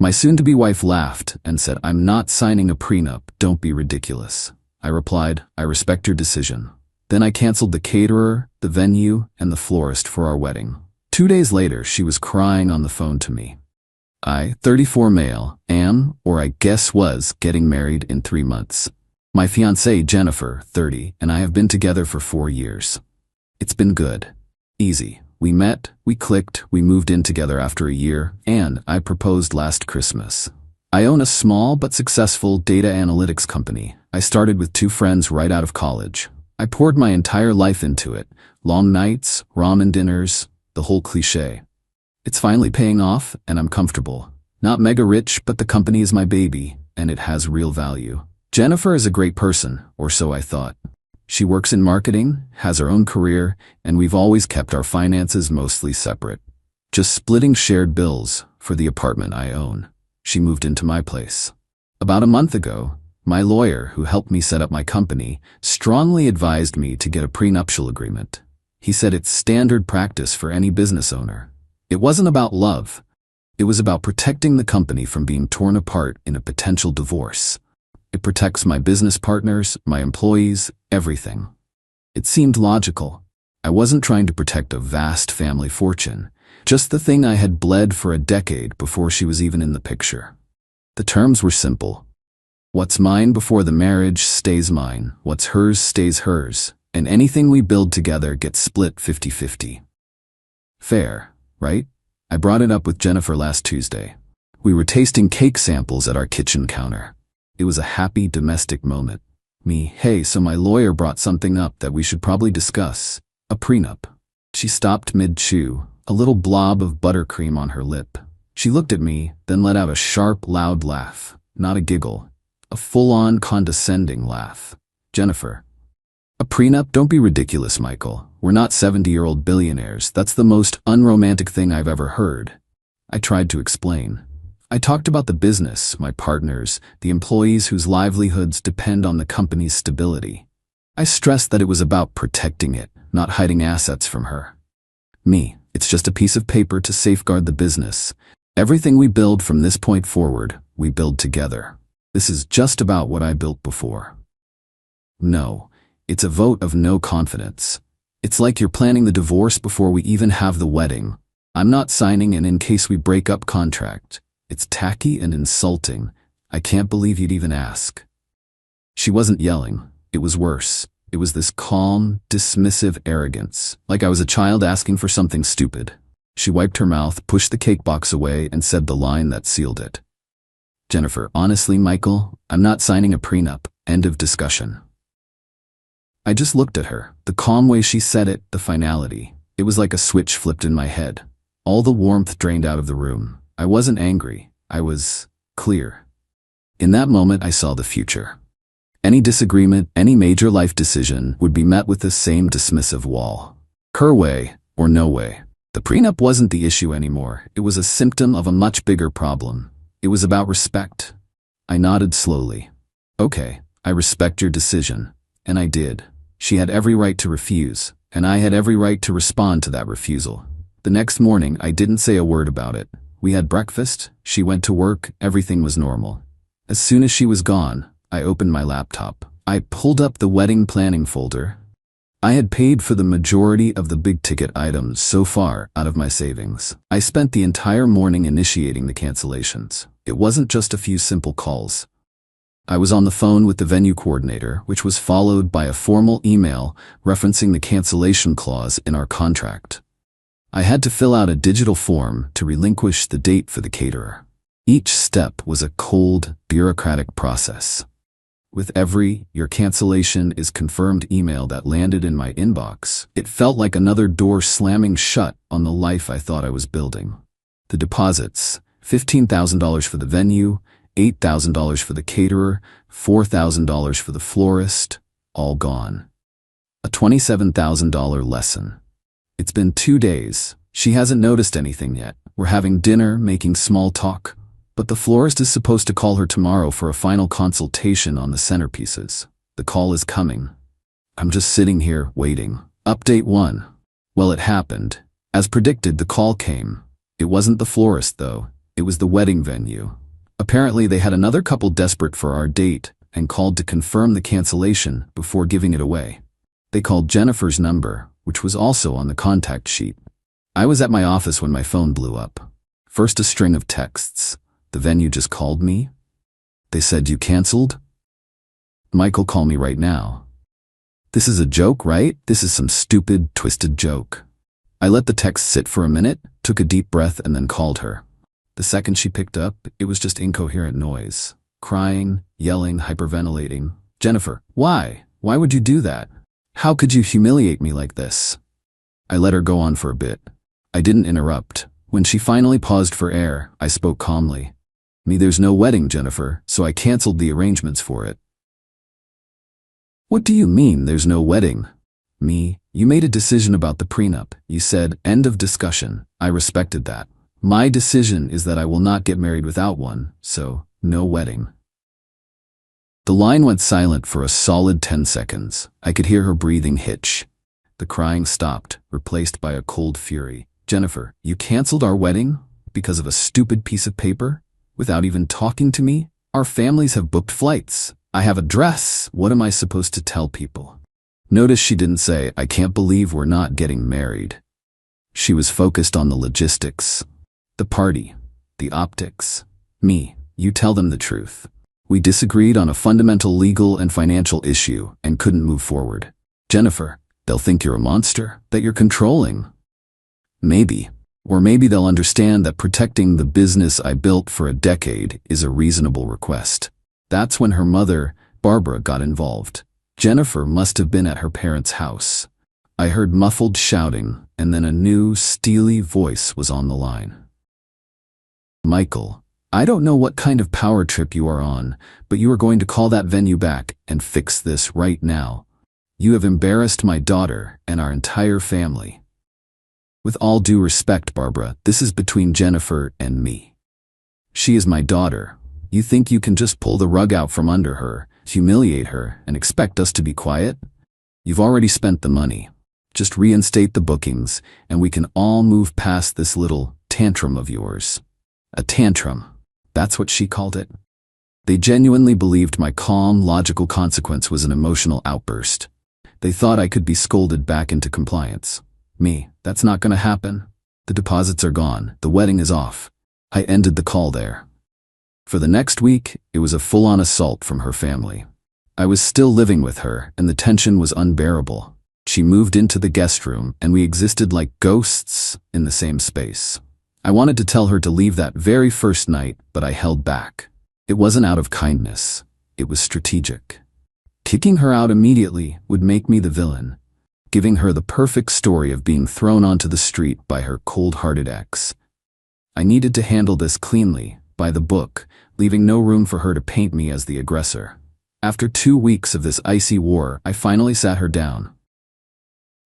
My soon-to-be wife laughed and said, "I'm not signing a prenup, don't be ridiculous." I replied, "I respect your decision." Then I canceled the caterer, the venue, and the florist for our wedding. 2 days later, she was crying on the phone to me. I, 34 male, am, or I guess was, getting married in 3 months. My fiancée, Jennifer, 30, and I have been together for 4 years. It's been good. Easy. We met, we clicked, we moved in together after a year, and I proposed last Christmas. I own a small but successful data analytics company. I started with 2 friends right out of college. I poured my entire life into it. Long nights, ramen dinners, the whole cliché. It's finally paying off, and I'm comfortable. Not mega rich, but the company is my baby, and it has real value. Jennifer is a great person, or so I thought. She works in marketing, has her own career, and we've always kept our finances mostly separate. Just splitting shared bills for the apartment I own. She moved into my place. About a month ago, my lawyer, who helped me set up my company, strongly advised me to get a prenuptial agreement. He said it's standard practice for any business owner. It wasn't about love. It was about protecting the company from being torn apart in a potential divorce. It protects my business partners, my employees, everything. It seemed logical. I wasn't trying to protect a vast family fortune, just the thing I had bled for a decade before she was even in the picture. The terms were simple. What's mine before the marriage stays mine, what's hers stays hers, and anything we build together gets split 50-50. Fair, right? I brought it up with Jennifer last Tuesday. We were tasting cake samples at our kitchen counter. It was a happy domestic moment. Me, "Hey, so my lawyer brought something up that we should probably discuss. A prenup." She stopped mid-chew, a little blob of buttercream on her lip. She looked at me, then let out a sharp, loud laugh. Not a giggle. A full-on condescending laugh. "Jennifer. A prenup? Don't be ridiculous, Michael. We're not 70-year-old billionaires. That's the most unromantic thing I've ever heard." I tried to explain. I talked about the business, my partners, the employees whose livelihoods depend on the company's stability. I stressed that it was about protecting it, not hiding assets from her. Me, it's just a piece of paper to safeguard the business. Everything we build from this point forward, we build together. This is just about what I built before. No, it's a vote of no confidence. It's like you're planning the divorce before we even have the wedding. I'm not signing an "in case we break up" contract. It's tacky and insulting. I can't believe you'd even ask. She wasn't yelling. It was worse. It was this calm, dismissive arrogance, like I was a child asking for something stupid. She wiped her mouth, pushed the cake box away, and said the line that sealed it. "Jennifer, honestly, Michael, I'm not signing a prenup. End of discussion." I just looked at her, the calm way she said it, the finality. It was like a switch flipped in my head. All the warmth drained out of the room. I wasn't angry. I was clear. In that moment, I saw the future. Any disagreement, any major life decision would be met with the same dismissive wall. Her way or no way. The prenup wasn't the issue anymore. It was a symptom of a much bigger problem. It was about respect. I nodded slowly. "Okay, I respect your decision." And I did. She had every right to refuse, and I had every right to respond to that refusal. The next morning, I didn't say a word about it. We had breakfast, she went to work, everything was normal. As soon as she was gone, I opened my laptop. I pulled up the wedding planning folder. I had paid for the majority of the big-ticket items so far out of my savings. I spent the entire morning initiating the cancellations. It wasn't just a few simple calls. I was on the phone with the venue coordinator, which was followed by a formal email referencing the cancellation clause in our contract. I had to fill out a digital form to relinquish the date for the caterer. Each step was a cold, bureaucratic process. With every "your cancellation is confirmed" email that landed in my inbox, it felt like another door slamming shut on the life I thought I was building. The deposits: $15,000 for the venue, $8,000 for the caterer, $4,000 for the florist, all gone. A $27,000 lesson. It's been 2 days. She hasn't noticed anything yet. We're having dinner, making small talk. But the florist is supposed to call her tomorrow for a final consultation on the centerpieces. The call is coming. I'm just sitting here, waiting. Update 1. Well, it happened. As predicted, the call came. It wasn't the florist, though. It was the wedding venue. Apparently, they had another couple desperate for our date and called to confirm the cancellation before giving it away. They called Jennifer's number, which was also on the contact sheet. I was at my office when my phone blew up. First a string of texts. The venue just called me. They said, "You canceled?" "Michael, call me right now." This is a joke, right? This is some stupid, twisted joke. I let the text sit for a minute, took a deep breath, and then called her. The second she picked up, it was just incoherent noise. Crying, yelling, hyperventilating. "Jennifer, why? Why would you do that? How could you humiliate me like this?" I let her go on for a bit. I didn't interrupt. When she finally paused for air, I spoke calmly. "There's no wedding, Jennifer, so I canceled the arrangements for it." "What do you mean, there's no wedding?" "You made a decision about the prenup. You said, end of discussion. I respected that. My decision is that I will not get married without one, so no wedding." The line went silent for a solid 10 seconds. I could hear her breathing hitch. The crying stopped, replaced by a cold fury. "Jennifer, you canceled our wedding? Because of a stupid piece of paper? Without even talking to me? Our families have booked flights. I have a dress. What am I supposed to tell people?" Notice she didn't say, "I can't believe we're not getting married." She was focused on the logistics. The party. The optics. You tell them the truth. We disagreed on a fundamental legal and financial issue and couldn't move forward. "Jennifer, they'll think you're a monster, that you're controlling." Maybe. Or maybe they'll understand that protecting the business I built for a decade is a reasonable request. That's when her mother, Barbara, got involved. Jennifer must have been at her parents' house. I heard muffled shouting, and then a new, steely voice was on the line. "Michael, I don't know what kind of power trip you are on, but you are going to call that venue back and fix this right now. You have embarrassed my daughter and our entire family." "With all due respect, Barbara, this is between Jennifer and me. She is my daughter. You think you can just pull the rug out from under her, humiliate her, and expect us to be quiet? You've already spent the money. Just reinstate the bookings, and we can all move past this little tantrum of yours." A tantrum. That's what she called it. They genuinely believed my calm, logical consequence was an emotional outburst. They thought I could be scolded back into compliance. That's not gonna happen. The deposits are gone. The wedding is off. I ended the call there. For the next week, it was a full-on assault from her family. I was still living with her, and the tension was unbearable. She moved into the guest room, and we existed like ghosts in the same space. I wanted to tell her to leave that very first night, but I held back. It wasn't out of kindness. It was strategic. Kicking her out immediately would make me the villain, giving her the perfect story of being thrown onto the street by her cold-hearted ex. I needed to handle this cleanly, by the book, leaving no room for her to paint me as the aggressor. After 2 weeks of this icy war, I finally sat her down.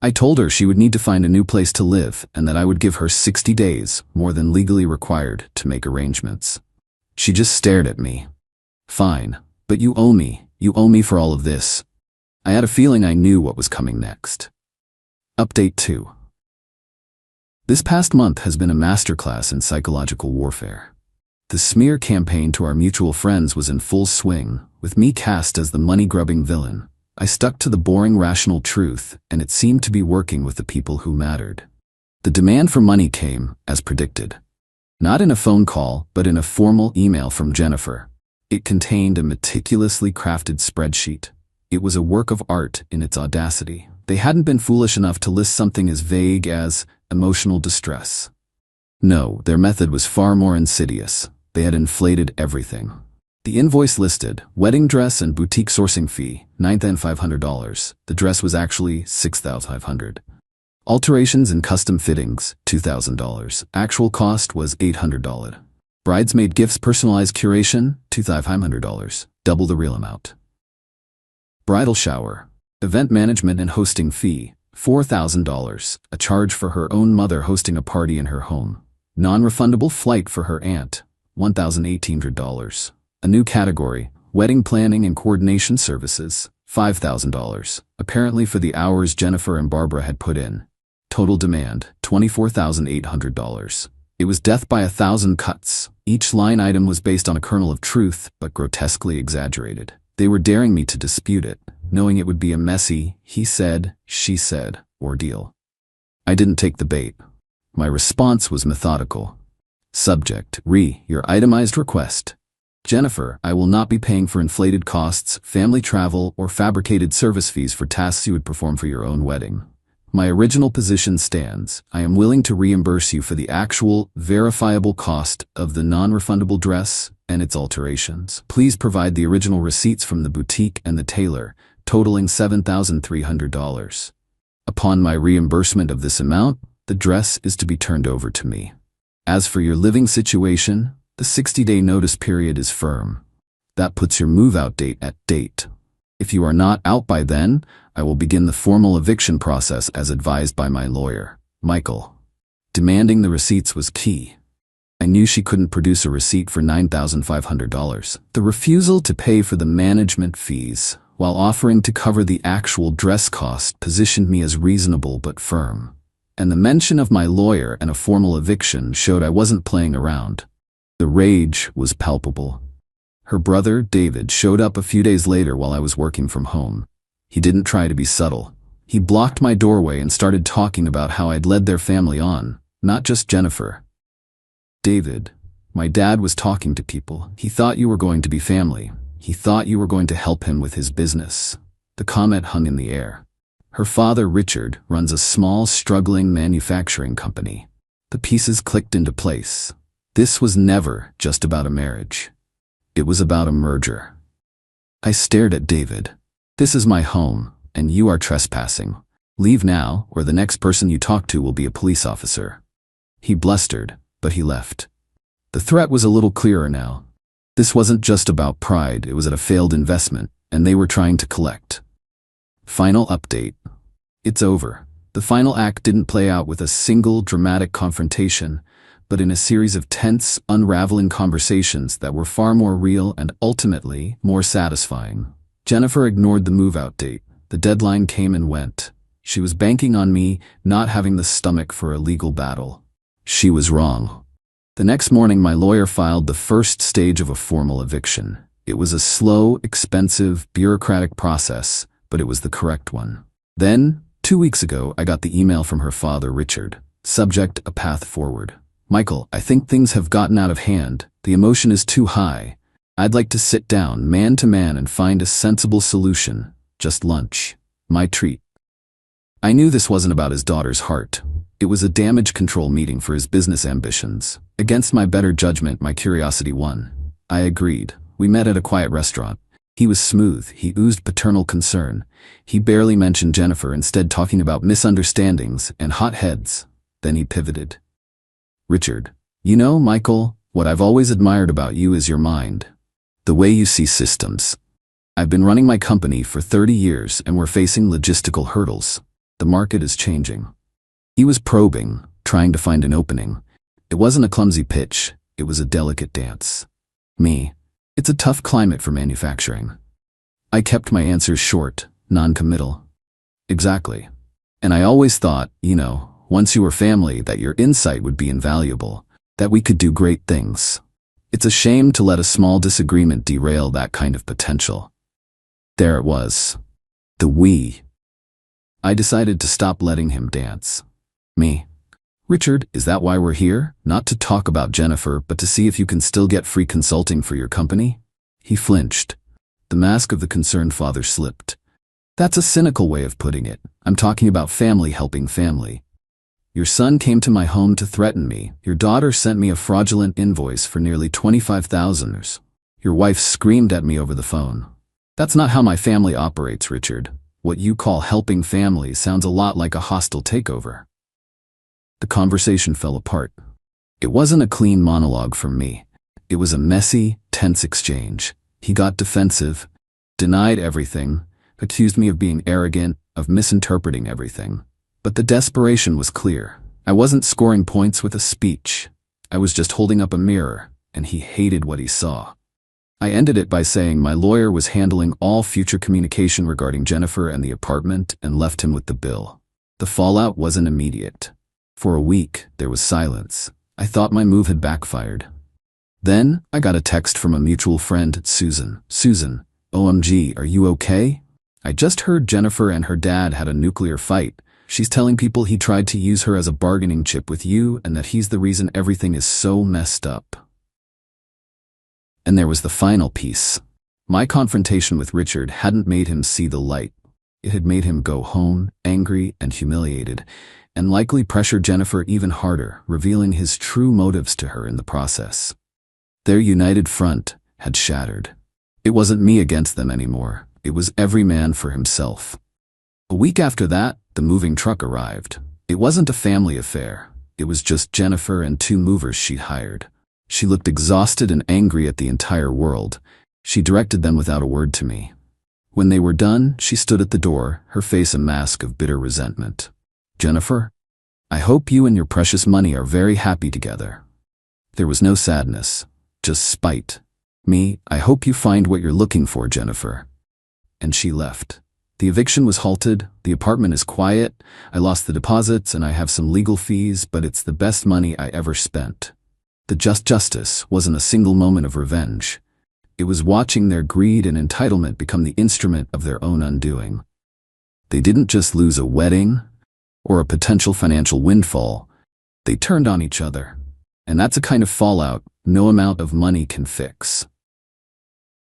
I told her she would need to find a new place to live and that I would give her 60 days, more than legally required, to make arrangements. She just stared at me. "Fine, but you owe me. You owe me for all of this." I had a feeling I knew what was coming next. Update 2. This past month has been a masterclass in psychological warfare. The smear campaign to our mutual friends was in full swing, with me cast as the money-grubbing villain. I stuck to the boring rational truth, and it seemed to be working with the people who mattered. The demand for money came, as predicted. Not in a phone call, but in a formal email from Jennifer. It contained a meticulously crafted spreadsheet. It was a work of art in its audacity. They hadn't been foolish enough to list something as vague as emotional distress. No, their method was far more insidious. They had inflated everything. The invoice listed wedding dress and boutique sourcing fee, $9,500. The dress was actually $6,500. Alterations and custom fittings, $2,000. Actual cost was $800. Bridesmaid gifts personalized curation, $2,500. Double the real amount. Bridal shower. Event management and hosting fee, $4,000, a charge for her own mother hosting a party in her home. Non-refundable flight for her aunt, $1,800. A new category, wedding planning and coordination services, $5,000, apparently for the hours Jennifer and Barbara had put in. Total demand, $24,800. It was death by 1,000 cuts. Each line item was based on a kernel of truth, but grotesquely exaggerated. They were daring me to dispute it, knowing it would be a messy, he said, she said, ordeal. I didn't take the bait. My response was methodical. Subject: your itemized request. Jennifer, I will not be paying for inflated costs, family travel, or fabricated service fees for tasks you would perform for your own wedding. My original position stands. I am willing to reimburse you for the actual, verifiable cost of the non-refundable dress and its alterations. Please provide the original receipts from the boutique and the tailor, totaling $7,300. Upon my reimbursement of this amount, the dress is to be turned over to me. As for your living situation, the 60-day notice period is firm. That puts your move-out date at date. If you are not out by then, I will begin the formal eviction process as advised by my lawyer, Michael. Demanding the receipts was key. I knew she couldn't produce a receipt for $9,500. The refusal to pay for the management fees, while offering to cover the actual dress cost, positioned me as reasonable but firm. And the mention of my lawyer and a formal eviction showed I wasn't playing around. The rage was palpable. Her brother, David, showed up a few days later while I was working from home. He didn't try to be subtle. He blocked my doorway and started talking about how I'd led their family on, not just Jennifer. David, my dad was talking to people. He thought you were going to be family. He thought you were going to help him with his business. The comment hung in the air. Her father, Richard, runs a small, struggling manufacturing company. The pieces clicked into place. This was never just about a marriage. It was about a merger. I stared at David. This is my home, and you are trespassing. Leave now, or the next person you talk to will be a police officer. He blustered, but he left. The threat was a little clearer now. This wasn't just about pride, it was at a failed investment, and they were trying to collect. Final update. It's over. The final act didn't play out with a single dramatic confrontation, but in a series of tense, unraveling conversations that were far more real and ultimately more satisfying. Jennifer ignored the move-out date. The deadline came and went. She was banking on me not having the stomach for a legal battle. She was wrong. The next morning, my lawyer filed the first stage of a formal eviction. It was a slow, expensive, bureaucratic process, but it was the correct one. Then, 2 weeks ago, I got the email from her father, Richard. Subject: a path forward. Michael, I think things have gotten out of hand. The emotion is too high. I'd like to sit down, man to man, and find a sensible solution. Just lunch. My treat. I knew this wasn't about his daughter's heart. It was a damage control meeting for his business ambitions. Against my better judgment, my curiosity won. I agreed. We met at a quiet restaurant. He was smooth. He oozed paternal concern. He barely mentioned Jennifer, instead talking about misunderstandings and hot heads. Then he pivoted. Richard, you know, Michael, what I've always admired about you is your mind. The way you see systems. I've been running my company for 30 years and we're facing logistical hurdles. The market is changing. He was probing, trying to find an opening. It wasn't a clumsy pitch, it was a delicate dance. Me, it's a tough climate for manufacturing. I kept my answers short, non-committal. Exactly. And I always thought, once you were family, that your insight would be invaluable, that we could do great things. It's a shame to let a small disagreement derail that kind of potential. There it was. The we. I decided to stop letting him dance. Me. Richard, is that why we're here? Not to talk about Jennifer, but to see if you can still get free consulting for your company? He flinched. The mask of the concerned father slipped. That's a cynical way of putting it. I'm talking about family helping family. Your son came to my home to threaten me. Your daughter sent me a fraudulent invoice for nearly $25,000. Your wife screamed at me over the phone. That's not how my family operates, Richard. What you call helping family sounds a lot like a hostile takeover. The conversation fell apart. It wasn't a clean monologue from me. It was a messy, tense exchange. He got defensive, denied everything, accused me of being arrogant, of misinterpreting everything. But the desperation was clear. I wasn't scoring points with a speech. I was just holding up a mirror, and he hated what he saw. I ended it by saying my lawyer was handling all future communication regarding Jennifer and the apartment and left him with the bill. The fallout wasn't immediate. For a week, there was silence. I thought my move had backfired. Then, I got a text from a mutual friend, Susan. Susan, OMG, are you okay? I just heard Jennifer and her dad had a nuclear fight. She's telling people he tried to use her as a bargaining chip with you and that he's the reason everything is so messed up. And there was the final piece. My confrontation with Richard hadn't made him see the light. It had made him go home, angry and humiliated, and likely pressure Jennifer even harder, revealing his true motives to her in the process. Their united front had shattered. It wasn't me against them anymore. It was every man for himself. A week after that, the moving truck arrived. It wasn't a family affair. It was just Jennifer and 2 movers she'd hired. She looked exhausted and angry at the entire world. She directed them without a word to me. When they were done, she stood at the door, her face a mask of bitter resentment. Jennifer, I hope you and your precious money are very happy together. There was no sadness, just spite. Me, I hope you find what you're looking for, Jennifer. And she left. The eviction was halted, the apartment is quiet, I lost the deposits and I have some legal fees, but it's the best money I ever spent. The justice wasn't a single moment of revenge. It was watching their greed and entitlement become the instrument of their own undoing. They didn't just lose a wedding or a potential financial windfall. They turned on each other. And that's a kind of fallout no amount of money can fix.